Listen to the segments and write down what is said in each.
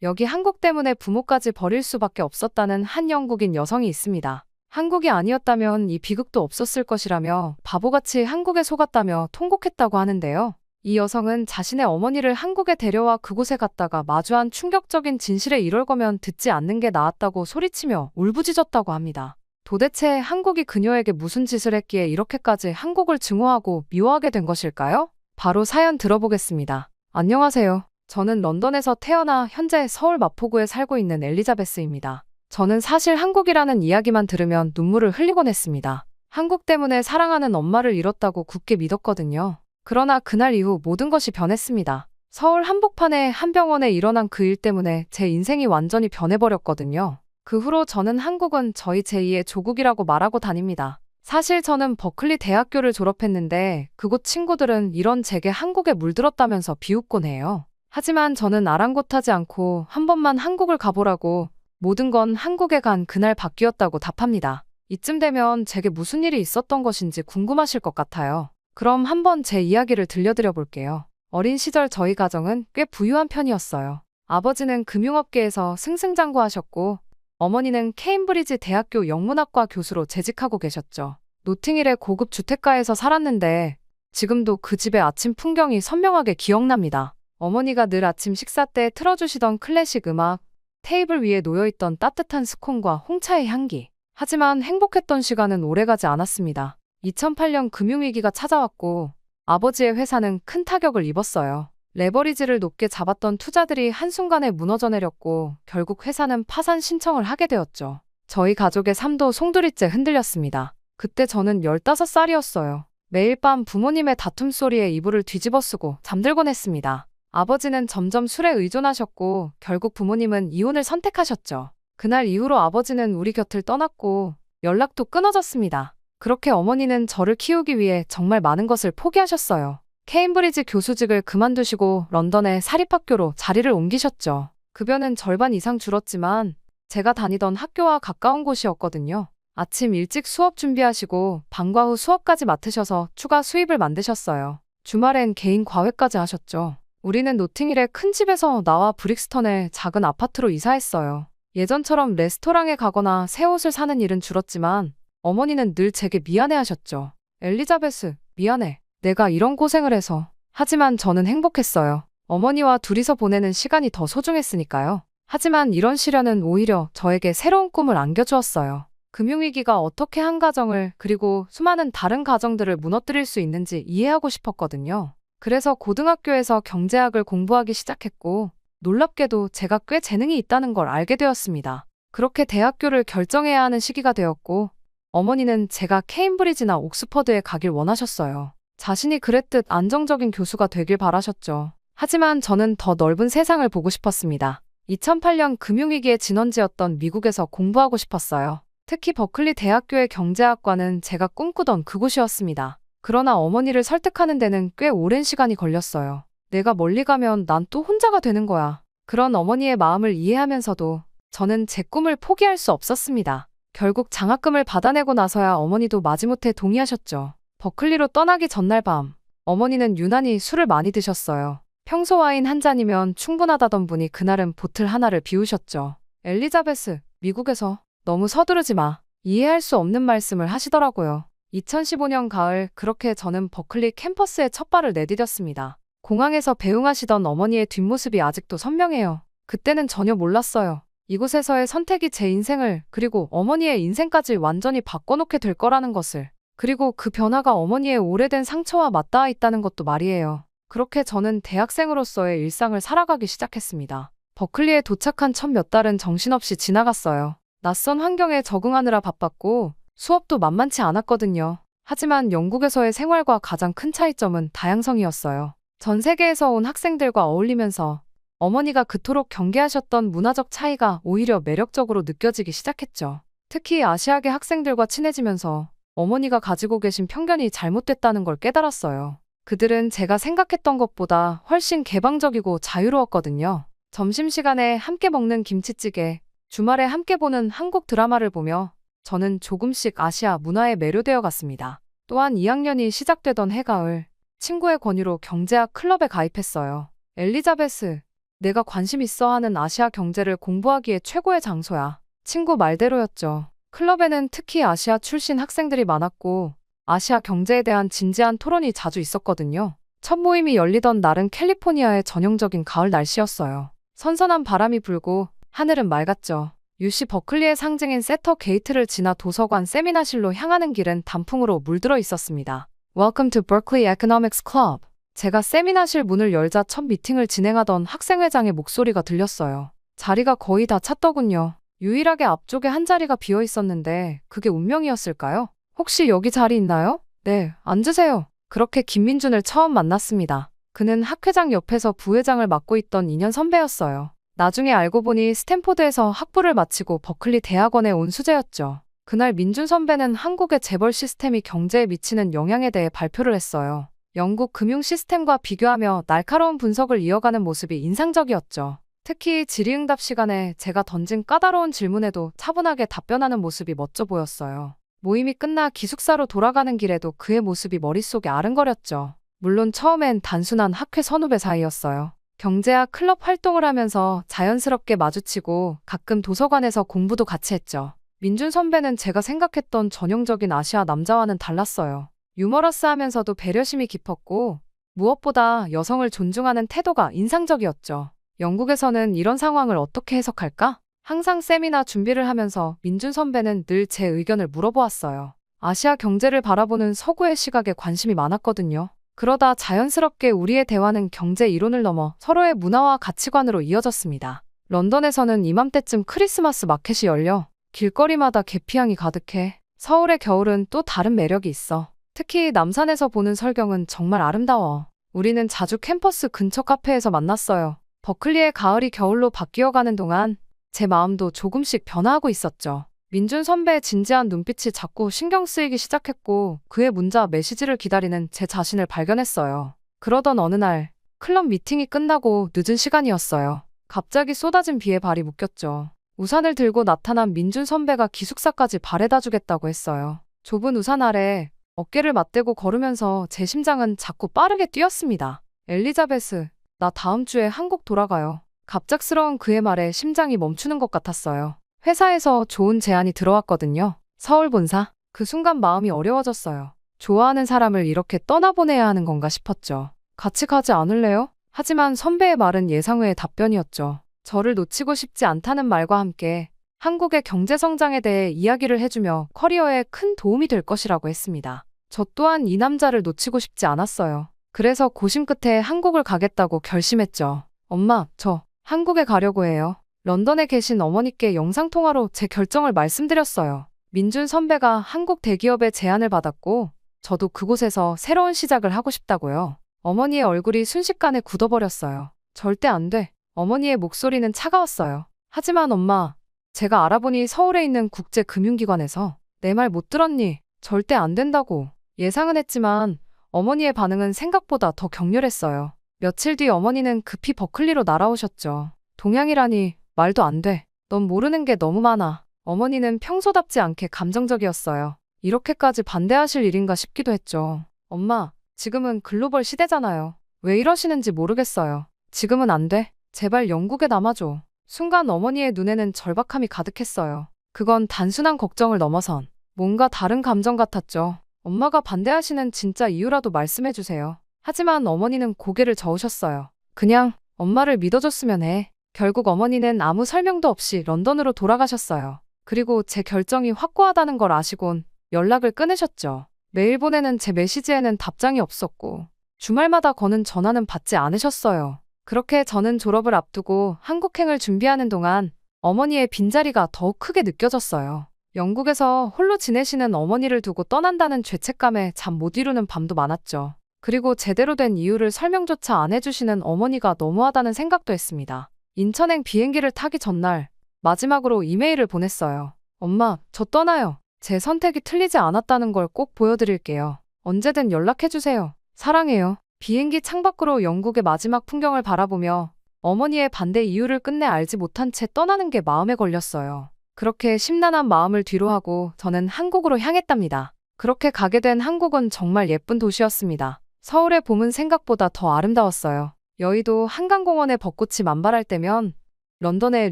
여기 한국 때문에 부모까지 버릴 수밖에 없었다는 한 영국인 여성이 있습니다. 한국이 아니었다면 이 비극도 없었을 것이라며 바보같이 한국에 속았다며 통곡했다고 하는데요. 이 여성은 자신의 어머니를 한국에 데려와 그곳에 갔다가 마주한 충격적인 진실에 이럴 거면 듣지 않는 게 나았다고 소리치며 울부짖었다고 합니다. 도대체 한국이 그녀에게 무슨 짓을 했기에 이렇게까지 한국을 증오하고 미워하게 된 것일까요? 바로 사연 들어보겠습니다. 안녕하세요. 저는 런던에서 태어나 현재 서울 마포구에 살고 있는 엘리자베스입니다. 저는 사실 한국이라는 이야기만 들으면 눈물을 흘리곤 했습니다. 한국 때문에 사랑하는 엄마를 잃었다고 굳게 믿었거든요. 그러나 그날 이후 모든 것이 변했습니다. 서울 한복판의 한 병원에 일어난 그 일 때문에 제 인생이 완전히 변해버렸거든요. 그 후로 저는 한국은 저희 제2의 조국이라고 말하고 다닙니다. 사실 저는 버클리 대학교를 졸업했는데 그곳 친구들은 이런 제게 한국에 물들었다면서 비웃곤 해요. 하지만 저는 아랑곳하지 않고 한 번만 한국을 가보라고 모든 건 한국에 간 그날 바뀌었다고 답합니다. 이쯤 되면 제게 무슨 일이 있었던 것인지 궁금하실 것 같아요. 그럼 한번 제 이야기를 들려드려 볼게요. 어린 시절 저희 가정은 꽤 부유한 편이었어요. 아버지는 금융업계에서 승승장구하셨고 어머니는 케임브리지 대학교 영문학과 교수로 재직하고 계셨죠. 노팅힐의 고급 주택가에서 살았는데 지금도 그 집의 아침 풍경이 선명하게 기억납니다. 어머니가 늘 아침 식사 때 틀어주시던 클래식 음악, 테이블 위에 놓여있던 따뜻한 스콘과 홍차의 향기. 하지만 행복했던 시간은 오래가지 않았습니다. 2008년 금융위기가 찾아왔고 아버지의 회사는 큰 타격을 입었어요. 레버리지를 높게 잡았던 투자들이 한순간에 무너져 내렸고 결국 회사는 파산 신청을 하게 되었죠. 저희 가족의 삶도 송두리째 흔들렸습니다. 그때 저는 15살이었어요. 매일 밤 부모님의 다툼 소리에 이불을 뒤집어 쓰고 잠들곤 했습니다. 아버지는 점점 술에 의존하셨고 결국 부모님은 이혼을 선택하셨죠. 그날 이후로 아버지는 우리 곁을 떠났고 연락도 끊어졌습니다. 그렇게 어머니는 저를 키우기 위해 정말 많은 것을 포기하셨어요. 케임브리지 교수직을 그만두시고 런던의 사립학교로 자리를 옮기셨죠. 급여는 절반 이상 줄었지만 제가 다니던 학교와 가까운 곳이었거든요. 아침 일찍 수업 준비하시고 방과 후 수업까지 맡으셔서 추가 수입을 만드셨어요. 주말엔 개인 과외까지 하셨죠. 우리는 노팅힐의 큰 집에서 나와 브릭스턴의 작은 아파트로 이사했어요. 예전처럼 레스토랑에 가거나 새 옷을 사는 일은 줄었지만 어머니는 늘 제게 미안해하셨죠. 엘리자베스, 미안해. 내가 이런 고생을 해서. 하지만 저는 행복했어요. 어머니와 둘이서 보내는 시간이 더 소중했으니까요. 하지만 이런 시련은 오히려 저에게 새로운 꿈을 안겨주었어요. 금융위기가 어떻게 한 가정을 그리고 수많은 다른 가정들을 무너뜨릴 수 있는지 이해하고 싶었거든요. 그래서 고등학교에서 경제학을 공부하기 시작했고 놀랍게도 제가 꽤 재능이 있다는 걸 알게 되었습니다. 그렇게 대학교를 결정해야 하는 시기가 되었고 어머니는 제가 케임브리지나 옥스퍼드에 가길 원하셨어요. 자신이 그랬듯 안정적인 교수가 되길 바라셨죠. 하지만 저는 더 넓은 세상을 보고 싶었습니다. 2008년 금융위기의 진원지였던 미국에서 공부하고 싶었어요. 특히 버클리 대학교의 경제학과는 제가 꿈꾸던 그곳이었습니다. 그러나 어머니를 설득하는 데는 꽤 오랜 시간이 걸렸어요. 내가 멀리 가면 난 또 혼자가 되는 거야. 그런 어머니의 마음을 이해하면서도 저는 제 꿈을 포기할 수 없었습니다. 결국 장학금을 받아내고 나서야 어머니도 마지못해 동의하셨죠. 버클리로 떠나기 전날 밤, 어머니는 유난히 술을 많이 드셨어요. 평소 와인 한 잔이면 충분하다던 분이 그날은 보틀 하나를 비우셨죠. 엘리자베스, 미국에서 너무 서두르지 마. 이해할 수 없는 말씀을 하시더라고요. 2015년 가을, 그렇게 저는 버클리 캠퍼스에 첫 발을 내디뎠습니다. 공항에서 배웅하시던 어머니의 뒷모습이 아직도 선명해요. 그때는 전혀 몰랐어요. 이곳에서의 선택이 제 인생을 그리고 어머니의 인생까지 완전히 바꿔놓게 될 거라는 것을. 그리고 그 변화가 어머니의 오래된 상처와 맞닿아 있다는 것도 말이에요. 그렇게 저는 대학생으로서의 일상을 살아가기 시작했습니다. 버클리에 도착한 첫 몇 달은 정신없이 지나갔어요. 낯선 환경에 적응하느라 바빴고 수업도 만만치 않았거든요. 하지만 영국에서의 생활과 가장 큰 차이점은 다양성이었어요. 전 세계에서 온 학생들과 어울리면서 어머니가 그토록 경계하셨던 문화적 차이가 오히려 매력적으로 느껴지기 시작했죠. 특히 아시아계 학생들과 친해지면서 어머니가 가지고 계신 편견이 잘못됐다는 걸 깨달았어요. 그들은 제가 생각했던 것보다 훨씬 개방적이고 자유로웠거든요. 점심시간에 함께 먹는 김치찌개, 주말에 함께 보는 한국 드라마를 보며 저는 조금씩 아시아 문화에 매료되어 갔습니다. 또한 2학년이 시작되던 해가을, 친구의 권유로 경제학 클럽에 가입했어요. 엘리자베스, 내가 관심 있어 하는 아시아 경제를 공부하기에 최고의 장소야. 친구 말대로였죠. 클럽에는 특히 아시아 출신 학생들이 많았고 아시아 경제에 대한 진지한 토론이 자주 있었거든요. 첫 모임이 열리던 날은 캘리포니아의 전형적인 가을 날씨였어요. 선선한 바람이 불고 하늘은 맑았죠. UC 버클리의 상징인 세터 게이트를 지나 도서관 세미나실로 향하는 길은 단풍으로 물들어 있었습니다. Welcome to Berkeley Economics Club. 제가 세미나실 문을 열자 첫 미팅을 진행하던 학생회장의 목소리가 들렸어요. 자리가 거의 다 찼더군요. 유일하게 앞쪽에 한 자리가 비어 있었는데 그게 운명이었을까요? 혹시 여기 자리 있나요? 네, 앉으세요. 그렇게 김민준을 처음 만났습니다. 그는 학회장 옆에서 부회장을 맡고 있던 2년 선배였어요. 나중에 알고 보니 스탠포드에서 학부를 마치고 버클리 대학원에 온 수재였죠. 그날 민준 선배는 한국의 재벌 시스템이 경제에 미치는 영향에 대해 발표를 했어요. 영국 금융 시스템과 비교하며 날카로운 분석을 이어가는 모습이 인상적이었죠. 특히 질의응답 시간에 제가 던진 까다로운 질문에도 차분하게 답변하는 모습이 멋져 보였어요. 모임이 끝나 기숙사로 돌아가는 길에도 그의 모습이 머릿속에 아른거렸죠. 물론 처음엔 단순한 학회 선후배 사이였어요. 경제학 클럽 활동을 하면서 자연스럽게 마주치고 가끔 도서관에서 공부도 같이 했죠. 민준 선배는 제가 생각했던 전형적인 아시아 남자와는 달랐어요. 유머러스하면서도 배려심이 깊었고 무엇보다 여성을 존중하는 태도가 인상적이었죠. 영국에서는 이런 상황을 어떻게 해석할까? 항상 세미나 준비를 하면서 민준 선배는 늘 제 의견을 물어보았어요. 아시아 경제를 바라보는 서구의 시각에 관심이 많았거든요. 그러다 자연스럽게 우리의 대화는 경제 이론을 넘어 서로의 문화와 가치관으로 이어졌습니다. 런던에서는 이맘때쯤 크리스마스 마켓이 열려 길거리마다 계피향이 가득해. 서울의 겨울은 또 다른 매력이 있어. 특히 남산에서 보는 설경은 정말 아름다워. 우리는 자주 캠퍼스 근처 카페에서 만났어요. 버클리의 가을이 겨울로 바뀌어가는 동안 제 마음도 조금씩 변화하고 있었죠. 민준 선배의 진지한 눈빛이 자꾸 신경 쓰이기 시작했고 그의 문자 메시지를 기다리는 제 자신을 발견했어요. 그러던 어느 날 클럽 미팅이 끝나고 늦은 시간이었어요. 갑자기 쏟아진 비에 발이 묶였죠. 우산을 들고 나타난 민준 선배가 기숙사까지 바래다 주겠다고 했어요. 좁은 우산 아래 어깨를 맞대고 걸으면서 제 심장은 자꾸 빠르게 뛰었습니다. 엘리자베스, 나 다음 주에 한국 돌아가요. 갑작스러운 그의 말에 심장이 멈추는 것 같았어요. 회사에서 좋은 제안이 들어왔거든요. 서울 본사. 그 순간 마음이 어려워졌어요. 좋아하는 사람을 이렇게 떠나보내야 하는 건가 싶었죠. 같이 가지 않을래요? 하지만 선배의 말은 예상 외의 답변이었죠. 저를 놓치고 싶지 않다는 말과 함께 한국의 경제 성장에 대해 이야기를 해주며 커리어에 큰 도움이 될 것이라고 했습니다. 저 또한 이 남자를 놓치고 싶지 않았어요. 그래서 고심 끝에 한국을 가겠다고 결심했죠. 엄마, 저 한국에 가려고 해요. 런던에 계신 어머니께 영상통화로 제 결정을 말씀드렸어요. 민준 선배가 한국 대기업의 제안을 받았고 저도 그곳에서 새로운 시작을 하고 싶다고요. 어머니의 얼굴이 순식간에 굳어버렸어요. 절대 안 돼. 어머니의 목소리는 차가웠어요. 하지만 엄마, 제가 알아보니 서울에 있는 국제금융기관에서 내 말 못 들었니? 절대 안 된다고. 예상은 했지만 어머니의 반응은 생각보다 더 격렬했어요. 며칠 뒤 어머니는 급히 버클리로 날아오셨죠. 동양이라니 말도 안 돼. 넌 모르는 게 너무 많아. 어머니는 평소답지 않게 감정적이었어요. 이렇게까지 반대하실 일인가 싶기도 했죠. 엄마, 지금은 글로벌 시대잖아요. 왜 이러시는지 모르겠어요. 지금은 안 돼. 제발 영국에 남아줘. 순간 어머니의 눈에는 절박함이 가득했어요. 그건 단순한 걱정을 넘어선 뭔가 다른 감정 같았죠. 엄마가 반대하시는 진짜 이유라도 말씀해주세요. 하지만 어머니는 고개를 저으셨어요. 그냥 엄마를 믿어줬으면 해. 결국 어머니는 아무 설명도 없이 런던으로 돌아가셨어요. 그리고 제 결정이 확고하다는 걸 아시곤 연락을 끊으셨죠. 매일 보내는 제 메시지에는 답장이 없었고 주말마다 거는 전화는 받지 않으셨어요. 그렇게 저는 졸업을 앞두고 한국행을 준비하는 동안 어머니의 빈자리가 더욱 크게 느껴졌어요. 영국에서 홀로 지내시는 어머니를 두고 떠난다는 죄책감에 잠 못 이루는 밤도 많았죠. 그리고 제대로 된 이유를 설명조차 안 해주시는 어머니가 너무하다는 생각도 했습니다. 인천행 비행기를 타기 전날 마지막으로 이메일을 보냈어요. 엄마, 저 떠나요. 제 선택이 틀리지 않았다는 걸 꼭 보여드릴게요. 언제든 연락해주세요. 사랑해요. 비행기 창밖으로 영국의 마지막 풍경을 바라보며 어머니의 반대 이유를 끝내 알지 못한 채 떠나는 게 마음에 걸렸어요. 그렇게 심란한 마음을 뒤로하고 저는 한국으로 향했답니다. 그렇게 가게 된 한국은 정말 예쁜 도시였습니다. 서울의 봄은 생각보다 더 아름다웠어요. 여의도 한강공원의 벚꽃이 만발할 때면 런던의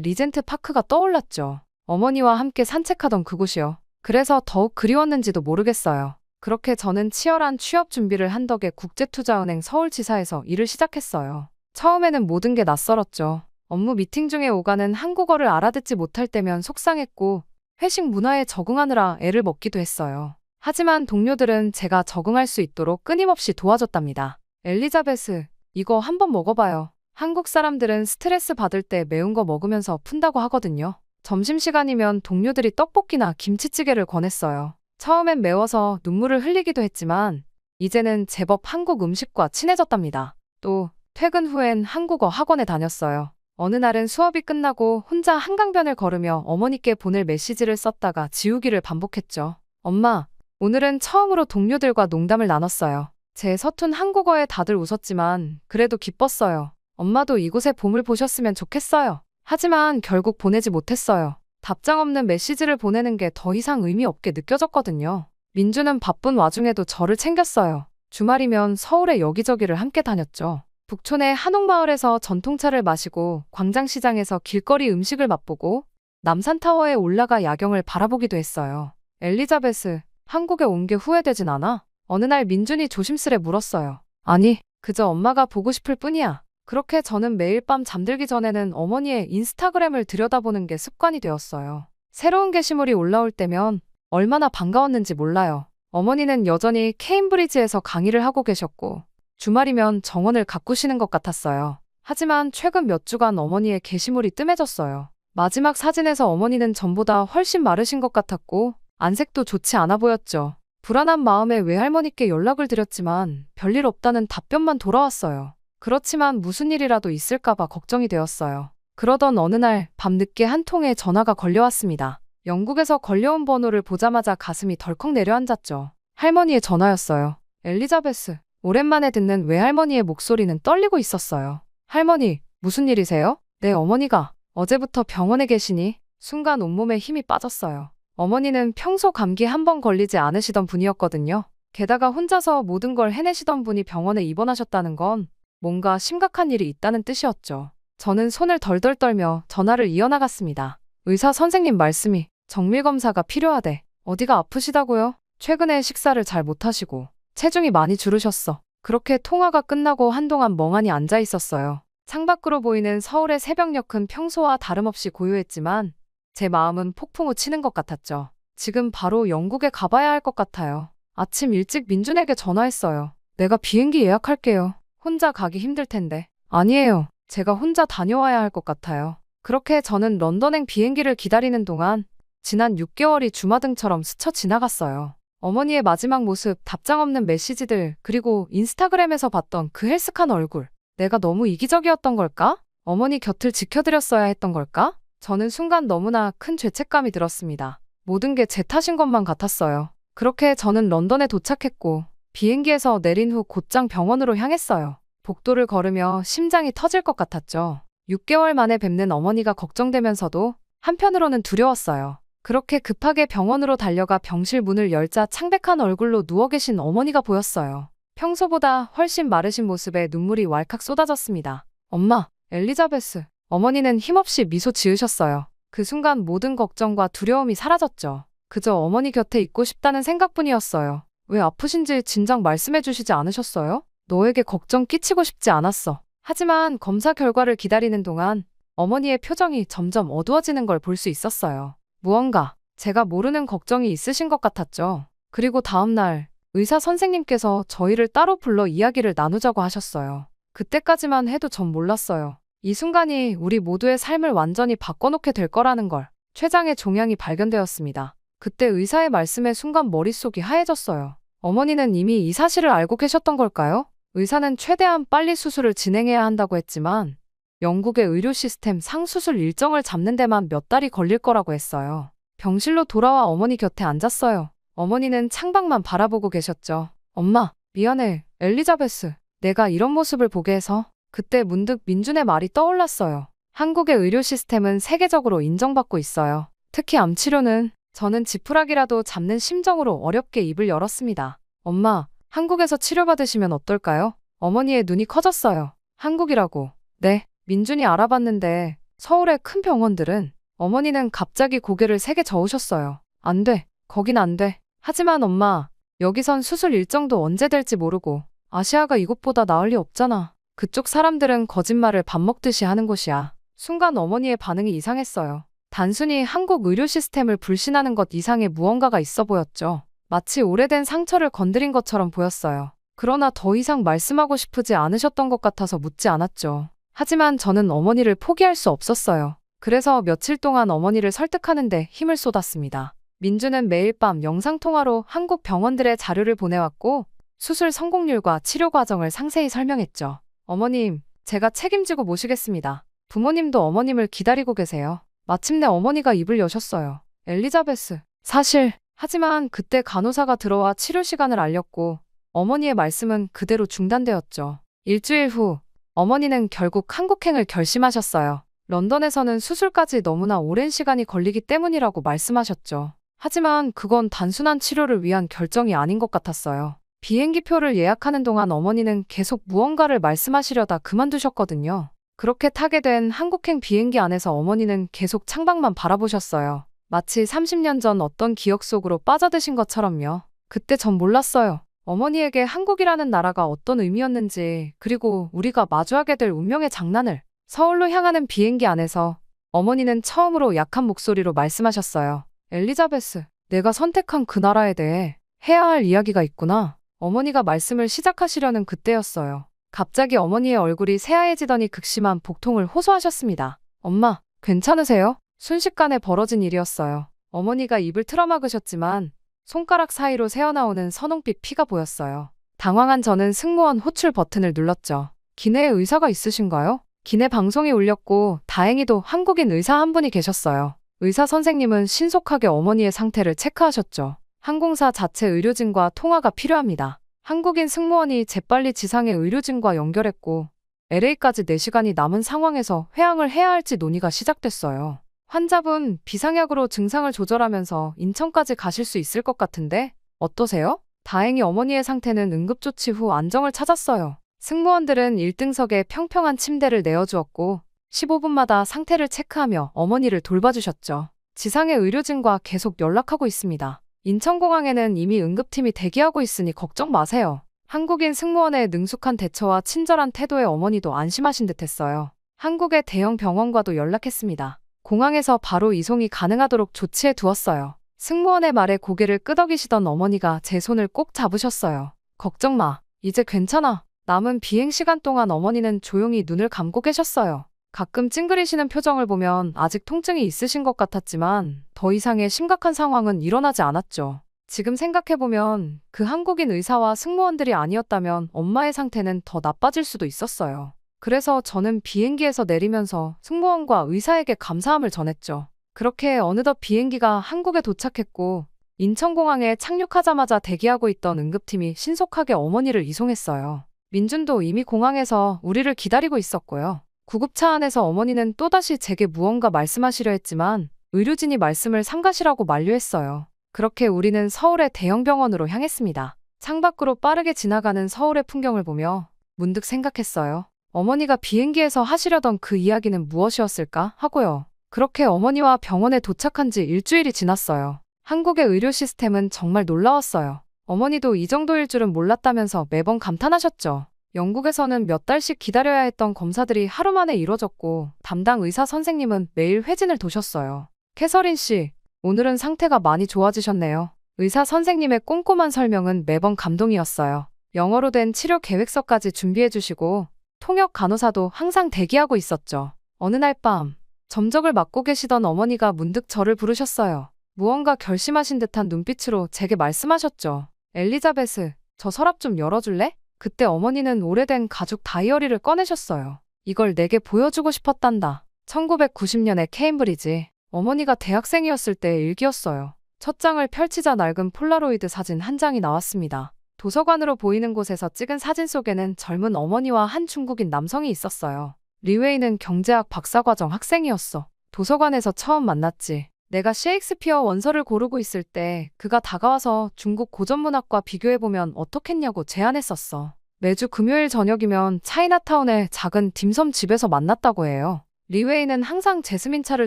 리젠트 파크가 떠올랐죠. 어머니와 함께 산책하던 그곳이요. 그래서 더욱 그리웠는지도 모르겠어요. 그렇게 저는 치열한 취업 준비를 한 덕에 국제투자은행 서울지사에서 일을 시작했어요. 처음에는 모든 게 낯설었죠. 업무 미팅 중에 오가는 한국어를 알아듣지 못할 때면 속상했고 회식 문화에 적응하느라 애를 먹기도 했어요. 하지만 동료들은 제가 적응할 수 있도록 끊임없이 도와줬답니다. 엘리자베스, 이거 한번 먹어봐요. 한국 사람들은 스트레스 받을 때 매운 거 먹으면서 푼다고 하거든요. 점심시간이면 동료들이 떡볶이나 김치찌개를 권했어요. 처음엔 매워서 눈물을 흘리기도 했지만 이제는 제법 한국 음식과 친해졌답니다. 또 퇴근 후엔 한국어 학원에 다녔어요. 어느 날은 수업이 끝나고 혼자 한강변을 걸으며 어머니께 보낼 메시지를 썼다가 지우기를 반복했죠. 엄마, 오늘은 처음으로 동료들과 농담을 나눴어요. 제 서툰 한국어에 다들 웃었지만 그래도 기뻤어요. 엄마도 이곳의 봄을 보셨으면 좋겠어요. 하지만 결국 보내지 못했어요. 답장 없는 메시지를 보내는 게 더 이상 의미 없게 느껴졌거든요. 민주는 바쁜 와중에도 저를 챙겼어요. 주말이면 서울의 여기저기를 함께 다녔죠. 북촌의 한옥마을에서 전통차를 마시고 광장시장에서 길거리 음식을 맛보고 남산타워에 올라가 야경을 바라보기도 했어요. 엘리자베스, 한국에 온 게 후회되진 않아? 어느 날 민준이 조심스레 물었어요. 아니, 그저 엄마가 보고 싶을 뿐이야. 그렇게 저는 매일 밤 잠들기 전에는 어머니의 인스타그램을 들여다보는 게 습관이 되었어요. 새로운 게시물이 올라올 때면 얼마나 반가웠는지 몰라요. 어머니는 여전히 케임브리지에서 강의를 하고 계셨고 주말이면 정원을 가꾸시는 것 같았어요. 하지만 최근 몇 주간 어머니의 게시물이 뜸해졌어요. 마지막 사진에서 어머니는 전보다 훨씬 마르신 것 같았고 안색도 좋지 않아 보였죠. 불안한 마음에 외할머니께 연락을 드렸지만 별일 없다는 답변만 돌아왔어요. 그렇지만 무슨 일이라도 있을까봐 걱정이 되었어요. 그러던 어느 날 밤늦게 한 통의 전화가 걸려왔습니다. 영국에서 걸려온 번호를 보자마자 가슴이 덜컥 내려앉았죠. 할머니의 전화였어요. 엘리자베스, 오랜만에 듣는 외할머니의 목소리는 떨리고 있었어요. 할머니, 무슨 일이세요? 네, 어머니가 어제부터 병원에 계시니 순간 온몸에 힘이 빠졌어요. 어머니는 평소 감기 한 번 걸리지 않으시던 분이었거든요. 게다가 혼자서 모든 걸 해내시던 분이 병원에 입원하셨다는 건 뭔가 심각한 일이 있다는 뜻이었죠. 저는 손을 덜덜 떨며 전화를 이어나갔습니다. 의사 선생님 말씀이 정밀검사가 필요하대. 어디가 아프시다고요? 최근에 식사를 잘 못하시고 체중이 많이 줄으셨어. 그렇게 통화가 끝나고 한동안 멍하니 앉아 있었어요. 창밖으로 보이는 서울의 새벽녘은 평소와 다름없이 고요했지만 제 마음은 폭풍우 치는 것 같았죠. 지금 바로 영국에 가봐야 할 것 같아요. 아침 일찍 민준에게 전화했어요. 내가 비행기 예약할게요. 혼자 가기 힘들 텐데. 아니에요. 제가 혼자 다녀와야 할 것 같아요. 그렇게 저는 런던행 비행기를 기다리는 동안 지난 6개월이 주마등처럼 스쳐 지나갔어요. 어머니의 마지막 모습, 답장 없는 메시지들, 그리고 인스타그램에서 봤던 그 헬스칸 얼굴. 내가 너무 이기적이었던 걸까? 어머니 곁을 지켜드렸어야 했던 걸까? 저는 순간 너무나 큰 죄책감이 들었습니다. 모든 게 제 탓인 것만 같았어요. 그렇게 저는 런던에 도착했고 비행기에서 내린 후 곧장 병원으로 향했어요. 복도를 걸으며 심장이 터질 것 같았죠. 6개월 만에 뵙는 어머니가 걱정되면서도 한편으로는 두려웠어요. 그렇게 급하게 병원으로 달려가 병실 문을 열자 창백한 얼굴로 누워 계신 어머니가 보였어요. 평소보다 훨씬 마르신 모습에 눈물이 왈칵 쏟아졌습니다. 엄마, 엘리자베스. 어머니는 힘없이 미소 지으셨어요. 그 순간 모든 걱정과 두려움이 사라졌죠. 그저 어머니 곁에 있고 싶다는 생각뿐이었어요. 왜 아프신지 진작 말씀해 주시지 않으셨어요? 너에게 걱정 끼치고 싶지 않았어. 하지만 검사 결과를 기다리는 동안 어머니의 표정이 점점 어두워지는 걸 볼 수 있었어요. 무언가 제가 모르는 걱정이 있으신 것 같았죠. 그리고 다음 날 의사 선생님께서 저희를 따로 불러 이야기를 나누자고 하셨어요. 그때까지만 해도 전 몰랐어요. 이 순간이 우리 모두의 삶을 완전히 바꿔놓게 될 거라는 걸. 췌장의 종양이 발견되었습니다. 그때 의사의 말씀에 순간 머릿속이 하얘졌어요. 어머니는 이미 이 사실을 알고 계셨던 걸까요? 의사는 최대한 빨리 수술을 진행해야 한다고 했지만 영국의 의료 시스템 상수술 일정을 잡는 데만 몇 달이 걸릴 거라고 했어요. 병실로 돌아와 어머니 곁에 앉았어요. 어머니는 창밖만 바라보고 계셨죠. 엄마, 미안해, 엘리자베스. 내가 이런 모습을 보게 해서. 그때 문득 민준의 말이 떠올랐어요. 한국의 의료 시스템은 세계적으로 인정받고 있어요. 특히 암 치료는. 저는 지푸라기라도 잡는 심정으로 어렵게 입을 열었습니다. 엄마, 한국에서 치료받으시면 어떨까요? 어머니의 눈이 커졌어요. 한국이라고. 네. 민준이 알아봤는데 서울의 큰 병원들은 어머니는 갑자기 고개를 세게 저으셨어요. 안 돼. 거긴 안 돼. 하지만 엄마, 여기선 수술 일정도 언제 될지 모르고 아시아가 이곳보다 나을 리 없잖아. 그쪽 사람들은 거짓말을 밥 먹듯이 하는 곳이야. 순간 어머니의 반응이 이상했어요. 단순히 한국 의료 시스템을 불신하는 것 이상의 무언가가 있어 보였죠. 마치 오래된 상처를 건드린 것처럼 보였어요. 그러나 더 이상 말씀하고 싶지 않으셨던 것 같아서 묻지 않았죠. 하지만 저는 어머니를 포기할 수 없었어요. 그래서 며칠 동안 어머니를 설득하는데 힘을 쏟았습니다. 민주는 매일 밤 영상통화로 한국 병원들의 자료를 보내왔고 수술 성공률과 치료 과정을 상세히 설명했죠. 어머님, 제가 책임지고 모시겠습니다. 부모님도 어머님을 기다리고 계세요. 마침내 어머니가 입을 여셨어요. 엘리자베스. 사실, 하지만 그때 간호사가 들어와 치료 시간을 알렸고 어머니의 말씀은 그대로 중단되었죠. 일주일 후, 어머니는 결국 한국행을 결심하셨어요. 런던에서는 수술까지 너무나 오랜 시간이 걸리기 때문이라고 말씀하셨죠. 하지만 그건 단순한 치료를 위한 결정이 아닌 것 같았어요. 비행기표를 예약하는 동안 어머니는 계속 무언가를 말씀하시려다 그만두셨거든요. 그렇게 타게 된 한국행 비행기 안에서 어머니는 계속 창밖만 바라보셨어요. 마치 30년 전 어떤 기억 속으로 빠져드신 것처럼요. 그때 전 몰랐어요. 어머니에게 한국이라는 나라가 어떤 의미였는지, 그리고 우리가 마주하게 될 운명의 장난을. 서울로 향하는 비행기 안에서 어머니는 처음으로 약한 목소리로 말씀하셨어요. 엘리자베스, 내가 선택한 그 나라에 대해 해야 할 이야기가 있구나. 어머니가 말씀을 시작하시려는 그때였어요. 갑자기 어머니의 얼굴이 새하얘지더니 극심한 복통을 호소하셨습니다. 엄마, 괜찮으세요? 순식간에 벌어진 일이었어요. 어머니가 입을 틀어막으셨지만 손가락 사이로 새어나오는 선홍빛 피가 보였어요. 당황한 저는 승무원 호출 버튼을 눌렀죠. 기내에 의사가 있으신가요? 기내 방송이 울렸고 다행히도 한국인 의사 한 분이 계셨어요. 의사 선생님은 신속하게 어머니의 상태를 체크하셨죠. 항공사 자체 의료진과 통화가 필요합니다. 한국인 승무원이 재빨리 지상의 의료진과 연결했고 LA까지 4시간이 남은 상황에서 회항을 해야 할지 논의가 시작됐어요. 환자분 비상약으로 증상을 조절하면서 인천까지 가실 수 있을 것 같은데 어떠세요? 다행히 어머니의 상태는 응급조치 후 안정을 찾았어요. 승무원들은 1등석에 평평한 침대를 내어주었고 15분마다 상태를 체크하며 어머니를 돌봐주셨죠. 지상의 의료진과 계속 연락하고 있습니다. 인천공항에는 이미 응급팀이 대기하고 있으니 걱정 마세요. 한국인 승무원의 능숙한 대처와 친절한 태도에 어머니도 안심하신 듯했어요. 한국의 대형 병원과도 연락했습니다. 공항에서 바로 이송이 가능하도록 조치해 두었어요. 승무원의 말에 고개를 끄덕이시던 어머니가 제 손을 꼭 잡으셨어요. 걱정 마. 이제 괜찮아. 남은 비행 시간 동안 어머니는 조용히 눈을 감고 계셨어요. 가끔 찡그리시는 표정을 보면 아직 통증이 있으신 것 같았지만 더 이상의 심각한 상황은 일어나지 않았죠. 지금 생각해보면 그 한국인 의사와 승무원들이 아니었다면 엄마의 상태는 더 나빠질 수도 있었어요. 그래서 저는 비행기에서 내리면서 승무원과 의사에게 감사함을 전했죠. 그렇게 어느덧 비행기가 한국에 도착했고 인천공항에 착륙하자마자 대기하고 있던 응급팀이 신속하게 어머니를 이송했어요. 민준도 이미 공항에서 우리를 기다리고 있었고요. 구급차 안에서 어머니는 또다시 제게 무언가 말씀하시려 했지만 의료진이 말씀을 삼가시라고 만류했어요. 그렇게 우리는 서울의 대형 병원으로 향했습니다. 창밖으로 빠르게 지나가는 서울의 풍경을 보며 문득 생각했어요. 어머니가 비행기에서 하시려던 그 이야기는 무엇이었을까 하고요. 그렇게 어머니와 병원에 도착한 지 일주일이 지났어요. 한국의 의료 시스템은 정말 놀라웠어요. 어머니도 이 정도일 줄은 몰랐다면서 매번 감탄하셨죠. 영국에서는 몇 달씩 기다려야 했던 검사들이 하루 만에 이뤄졌고 담당 의사 선생님은 매일 회진을 도셨어요. 캐서린 씨, 오늘은 상태가 많이 좋아지셨네요. 의사 선생님의 꼼꼼한 설명은 매번 감동이었어요. 영어로 된 치료 계획서까지 준비해 주시고 통역 간호사도 항상 대기하고 있었죠. 어느 날 밤, 점적을 맡고 계시던 어머니가 문득 저를 부르셨어요. 무언가 결심하신 듯한 눈빛으로 제게 말씀하셨죠. 엘리자베스, 저 서랍 좀 열어줄래? 그때 어머니는 오래된 가죽 다이어리를 꺼내셨어요. 이걸 내게 보여주고 싶었단다. 1990년의 케임브리지. 어머니가 대학생이었을 때의 일기였어요. 첫 장을 펼치자 낡은 폴라로이드 사진 한 장이 나왔습니다. 도서관으로 보이는 곳에서 찍은 사진 속에는 젊은 어머니와 한 중국인 남성이 있었어요. 리웨이는 경제학 박사과정 학생이었어. 도서관에서 처음 만났지. 내가 셰익스피어 원서를 고르고 있을 때 그가 다가와서 중국 고전문학과 비교해보면 어떻겠냐고 제안했었어. 매주 금요일 저녁이면 차이나타운의 작은 딤섬 집에서 만났다고 해요. 리웨이는 항상 제스민 차를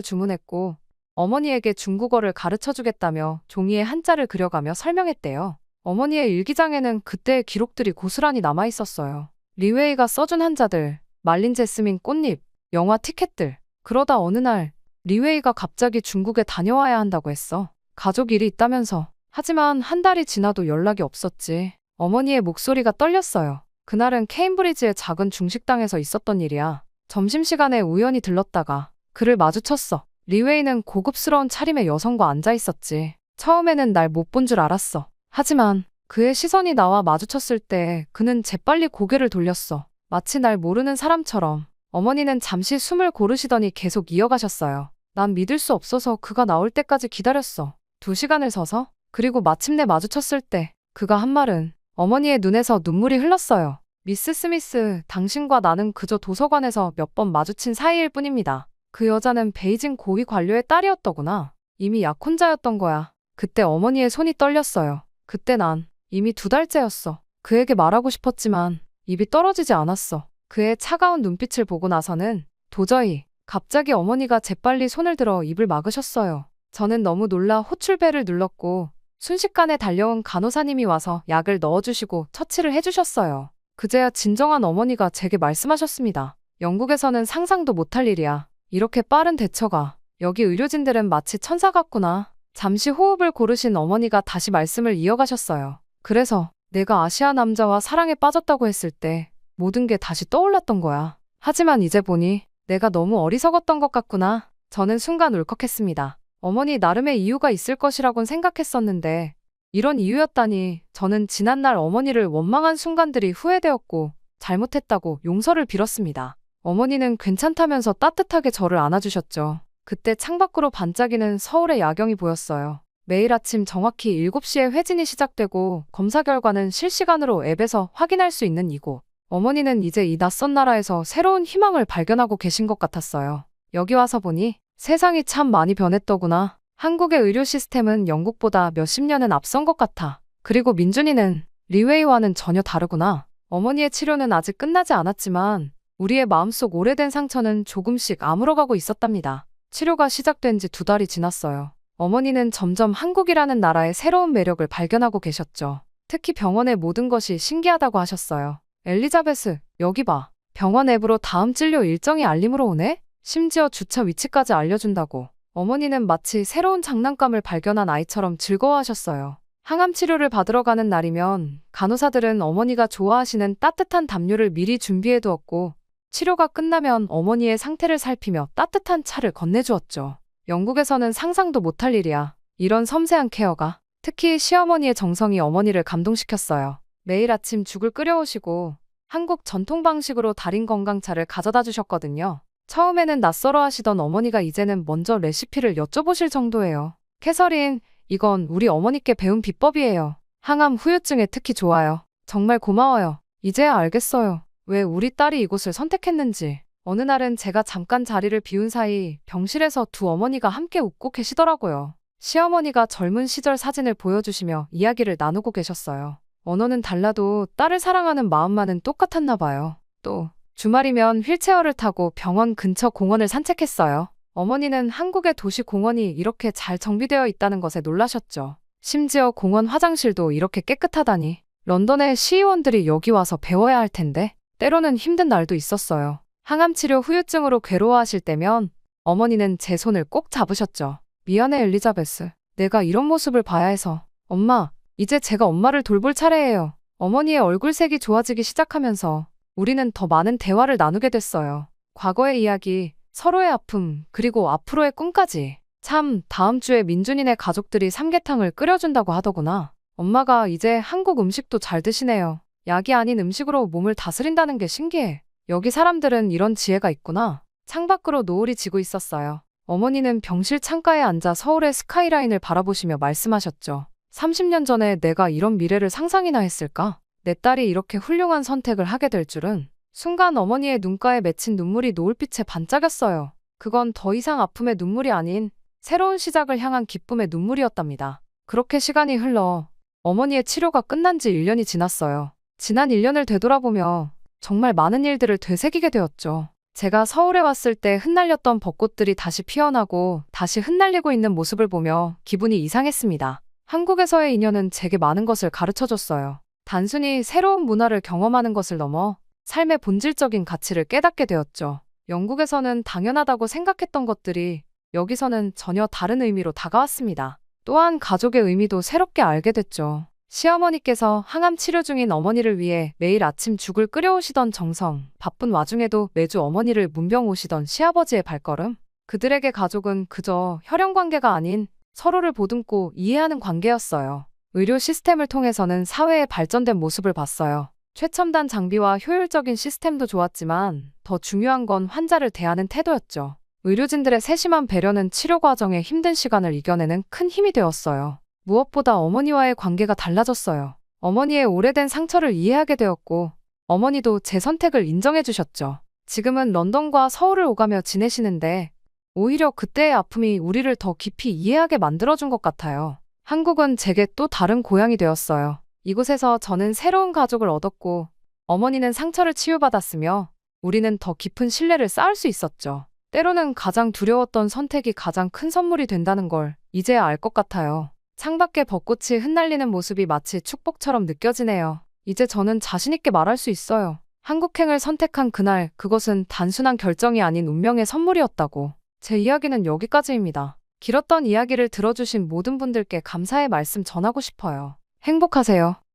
주문했고 어머니에게 중국어를 가르쳐 주겠다며 종이에 한자를 그려가며 설명했대요. 어머니의 일기장에는 그때의 기록들이 고스란히 남아 있었어요. 리웨이가 써준 한자들, 말린 제스민 꽃잎, 영화 티켓들. 그러다 어느 날 리웨이가 갑자기 중국에 다녀와야 한다고 했어. 가족 일이 있다면서. 하지만 한 달이 지나도 연락이 없었지. 어머니의 목소리가 떨렸어요. 그날은 케임브리지의 작은 중식당에서 있었던 일이야. 점심시간에 우연히 들렀다가 그를 마주쳤어. 리웨이는 고급스러운 차림의 여성과 앉아 있었지. 처음에는 날 못 본 줄 알았어. 하지만 그의 시선이 나와 마주쳤을 때 그는 재빨리 고개를 돌렸어. 마치 날 모르는 사람처럼. 어머니는 잠시 숨을 고르시더니 계속 이어가셨어요. 난 믿을 수 없어서 그가 나올 때까지 기다렸어. 2시간을 서서. 그리고 마침내 마주쳤을 때 그가 한 말은 어머니의 눈에서 눈물이 흘렀어요. 미스 스미스, 당신과 나는 그저 도서관에서 몇 번 마주친 사이일 뿐입니다. 그 여자는 베이징 고위 관료의 딸이었더구나. 이미 약혼자였던 거야. 그때 어머니의 손이 떨렸어요. 그때 난 이미 2달째였어. 그에게 말하고 싶었지만 입이 떨어지지 않았어. 그의 차가운 눈빛을 보고 나서는 도저히 갑자기 어머니가 재빨리 손을 들어 입을 막으셨어요. 저는 너무 놀라 호출벨을 눌렀고 순식간에 달려온 간호사님이 와서 약을 넣어주시고 처치를 해주셨어요. 그제야 진정한 어머니가 제게 말씀하셨습니다. 영국에서는 상상도 못할 일이야. 이렇게 빠른 대처가. 여기 의료진들은 마치 천사 같구나. 잠시 호흡을 고르신 어머니가 다시 말씀을 이어가셨어요. 그래서 내가 아시아 남자와 사랑에 빠졌다고 했을 때 모든 게 다시 떠올랐던 거야. 하지만 이제 보니 내가 너무 어리석었던 것 같구나. 저는 순간 울컥했습니다. 어머니 나름의 이유가 있을 것이라곤 생각했었는데 이런 이유였다니. 저는 지난날 어머니를 원망한 순간들이 후회되었고 잘못했다고 용서를 빌었습니다. 어머니는 괜찮다면서 따뜻하게 저를 안아주셨죠. 그때 창밖으로 반짝이는 서울의 야경이 보였어요. 매일 아침 정확히 7시에 회진이 시작되고 검사 결과는 실시간으로 앱에서 확인할 수 있는 이곳. 어머니는 이제 이 낯선 나라에서 새로운 희망을 발견하고 계신 것 같았어요. 여기 와서 보니 세상이 참 많이 변했더구나. 한국의 의료 시스템은 영국보다 몇십 년은 앞선 것 같아. 그리고 민준이는 리웨이와는 전혀 다르구나. 어머니의 치료는 아직 끝나지 않았지만 우리의 마음속 오래된 상처는 조금씩 아물어가고 있었답니다. 치료가 시작된 지 2달이 지났어요. 어머니는 점점 한국이라는 나라의 새로운 매력을 발견하고 계셨죠. 특히 병원의 모든 것이 신기하다고 하셨어요. 엘리자베스, 여기 봐. 병원 앱으로 다음 진료 일정이 알림으로 오네? 심지어 주차 위치까지 알려준다고. 어머니는 마치 새로운 장난감을 발견한 아이처럼 즐거워하셨어요. 항암 치료를 받으러 가는 날이면 간호사들은 어머니가 좋아하시는 따뜻한 담요를 미리 준비해두었고 치료가 끝나면 어머니의 상태를 살피며 따뜻한 차를 건네주었죠. 영국에서는 상상도 못할 일이야. 이런 섬세한 케어가. 특히 시어머니의 정성이 어머니를 감동시켰어요. 매일 아침 죽을 끓여오시고 한국 전통 방식으로 달인 건강차를 가져다 주셨거든요. 처음에는 낯설어 하시던 어머니가 이제는 먼저 레시피를 여쭤보실 정도예요. 캐서린, 이건 우리 어머니께 배운 비법이에요. 항암 후유증에 특히 좋아요. 정말 고마워요. 이제야 알겠어요. 왜 우리 딸이 이곳을 선택했는지. 어느 날은 제가 잠깐 자리를 비운 사이 병실에서 두 어머니가 함께 웃고 계시더라고요. 시어머니가 젊은 시절 사진을 보여주시며 이야기를 나누고 계셨어요. 언어는 달라도 딸을 사랑하는 마음만은 똑같았나 봐요. 또 주말이면 휠체어를 타고 병원 근처 공원을 산책했어요. 어머니는 한국의 도시 공원이 이렇게 잘 정비되어 있다는 것에 놀라셨죠. 심지어 공원 화장실도 이렇게 깨끗하다니. 런던의 시의원들이 여기 와서 배워야 할 텐데. 때로는 힘든 날도 있었어요. 항암치료 후유증으로 괴로워하실 때면 어머니는 제 손을 꼭 잡으셨죠. 미안해 엘리자베스. 내가 이런 모습을 봐야 해서. 엄마, 이제 제가 엄마를 돌볼 차례예요. 어머니의 얼굴색이 좋아지기 시작하면서 우리는 더 많은 대화를 나누게 됐어요. 과거의 이야기, 서로의 아픔, 그리고 앞으로의 꿈까지. 참, 다음 주에 민준이네 가족들이 삼계탕을 끓여준다고 하더구나. 엄마가 이제 한국 음식도 잘 드시네요. 약이 아닌 음식으로 몸을 다스린다는 게 신기해. 여기 사람들은 이런 지혜가 있구나. 창밖으로 노을이 지고 있었어요. 어머니는 병실 창가에 앉아 서울의 스카이라인을 바라보시며 말씀하셨죠. 30년 전에 내가 이런 미래를 상상이나 했을까? 내 딸이 이렇게 훌륭한 선택을 하게 될 줄은. 순간 어머니의 눈가에 맺힌 눈물이 노을빛에 반짝였어요. 그건 더 이상 아픔의 눈물이 아닌 새로운 시작을 향한 기쁨의 눈물이었답니다. 그렇게 시간이 흘러 어머니의 치료가 끝난 지 1년이 지났어요. 지난 1년을 되돌아보며 정말 많은 일들을 되새기게 되었죠. 제가 서울에 왔을 때 흩날렸던 벚꽃들이 다시 피어나고 다시 흩날리고 있는 모습을 보며 기분이 이상했습니다. 한국에서의 인연은 제게 많은 것을 가르쳐줬어요. 단순히 새로운 문화를 경험하는 것을 넘어 삶의 본질적인 가치를 깨닫게 되었죠. 영국에서는 당연하다고 생각했던 것들이 여기서는 전혀 다른 의미로 다가왔습니다. 또한 가족의 의미도 새롭게 알게 됐죠. 시어머니께서 항암 치료 중인 어머니를 위해 매일 아침 죽을 끓여오시던 정성, 바쁜 와중에도 매주 어머니를 문병 오시던 시아버지의 발걸음. 그들에게 가족은 그저 혈연 관계가 아닌 서로를 보듬고 이해하는 관계였어요. 의료 시스템을 통해서는 사회의 발전된 모습을 봤어요. 최첨단 장비와 효율적인 시스템도 좋았지만 더 중요한 건 환자를 대하는 태도였죠. 의료진들의 세심한 배려는 치료 과정의 힘든 시간을 이겨내는 큰 힘이 되었어요. 무엇보다 어머니와의 관계가 달라졌어요. 어머니의 오래된 상처를 이해하게 되었고 어머니도 제 선택을 인정해 주셨죠. 지금은 런던과 서울을 오가며 지내시는데 오히려 그때의 아픔이 우리를 더 깊이 이해하게 만들어준 것 같아요. 한국은 제게 또 다른 고향이 되었어요. 이곳에서 저는 새로운 가족을 얻었고 어머니는 상처를 치유받았으며 우리는 더 깊은 신뢰를 쌓을 수 있었죠. 때로는 가장 두려웠던 선택이 가장 큰 선물이 된다는 걸 이제야 알 것 같아요. 창밖에 벚꽃이 흩날리는 모습이 마치 축복처럼 느껴지네요. 이제 저는 자신있게 말할 수 있어요. 한국행을 선택한 그날 그것은 단순한 결정이 아닌 운명의 선물이었다고. 제 이야기는 여기까지입니다. 길었던 이야기를 들어주신 모든 분들께 감사의 말씀 전하고 싶어요. 행복하세요.